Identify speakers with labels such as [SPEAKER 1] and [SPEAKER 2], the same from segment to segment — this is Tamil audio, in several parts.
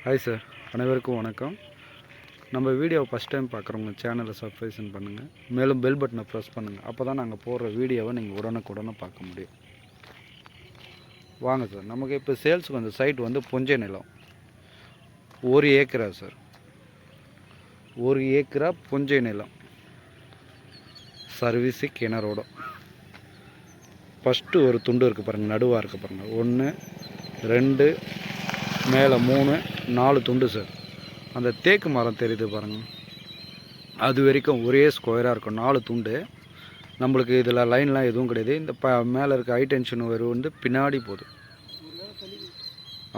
[SPEAKER 1] ஹாய் சார், அனைவருக்கும் வணக்கம். நம்ம வீடியோவை ஃபஸ்ட் டைம் பார்க்குறவங்க சேனலை சப்ஸ்கிரைப் பண்ணுங்கள், மேலும் பெல் பட்டனை ப்ரெஸ் பண்ணுங்கள். அப்போ தான் நாங்கள் போடுற வீடியோவை நீங்கள் உடனுக்குடனே பார்க்க முடியும். வாங்க சார், நமக்கு இப்போ சேல்ஸுக்கு அந்த சைட் வந்து புஞ்சை நிலம் 1 ஏக்கரா சார். 1 ஏக்கரா புஞ்சை நிலம், சர்வீஸு கிணறோட. ஃபஸ்ட்டு ஒரு துண்டு இருக்குது பாருங்கள், நடுவாக இருக்குது பாருங்கள். 1 2 மேலே 3 4 துண்டு சார். அந்த தேக்கு மரம் தெரியுது பாருங்கள், அது வரைக்கும் ஒரே ஸ்கொயராக இருக்கும் 4 துண்டு. நம்மளுக்கு இதில் லைன்லாம் எதுவும் கிடையாது. இந்த மேலே இருக்க ஹை டென்ஷன் வரும் வந்து பின்னாடி போகுது.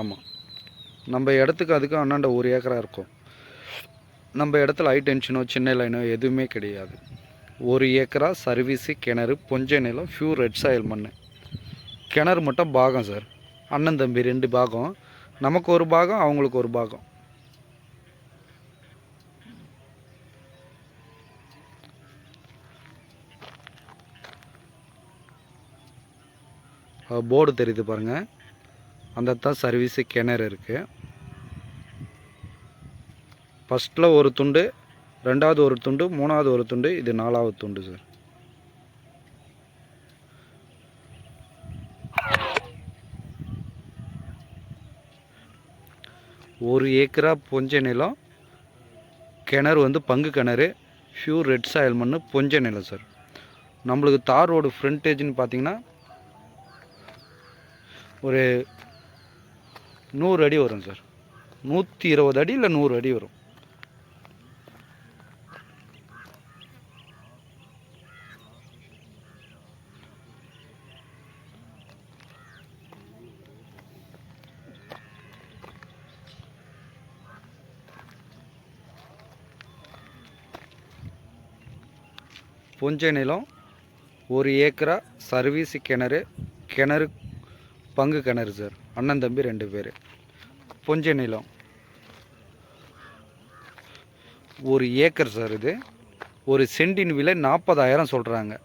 [SPEAKER 1] ஆமாம், நம்ம இடத்துக்கு அதுக்கும் அண்ணாண்ட 1 ஏக்கரா இருக்கும். நம்ம இடத்துல ஹை டென்ஷனோ சின்ன லைனோ எதுவுமே கிடையாது. 1 ஏக்கரா சர்வீஸு கிணறு, புஞ்சை நிலம், ஃபியூர் ரெட் சாயில் மண். கிணறு மட்டும் பாகம் சார், அண்ணன் தம்பி 2 பாகம். நமக்கு ஒரு பாகம், அவங்களுக்கு ஒரு பாகம். போர்டு தெரியுது பாருங்கள், அந்த தான் சர்வீஸு கிணறு இருக்குது. ஃபஸ்ட்டில் ஒரு துண்டு, 2வது ஒரு துண்டு, 3வது ஒரு துண்டு, இது 4வது துண்டு சார். ஒரு ஏக்கரா புஞ்சை நிலம், கிணறு வந்து பங்கு கிணறு, ஃபியூர் ரெட் சாயில் மண், புஞ்சை நிலம் சார். நம்மளுக்கு தார் ரோடு ஃப்ரண்டேஜ்னு பார்த்தீங்கன்னா ஒரு 100 அடி வரும் சார். 120 அடி இல்லை 100 அடி வரும். புஞ்சை நிலம் 1 ஏக்கரா சர்வீஸு கிணறு, கிணறு பங்கு கிணறு சார். அண்ணன் தம்பி 2 பேர். புஞ்சை நிலம் 1 ஏக்கர் சார். இது ஒரு சென்டின் விலை 40,000 சொல்கிறாங்க.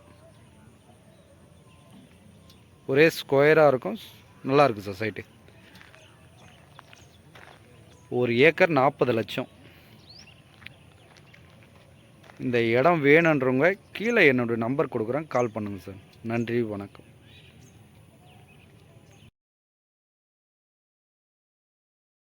[SPEAKER 1] ஒரே ஸ்கொயராக இருக்கும், நல்லா இருக்குது சார் சைட்டு. 1 ஏக்கர் 40 லட்சம். இந்த இடம் வேணுன்றவங்க கீழே என்னோடய நம்பர் கொடுக்குறேன், கால் பண்ணுங்கள் சார். நன்றி, வணக்கம்.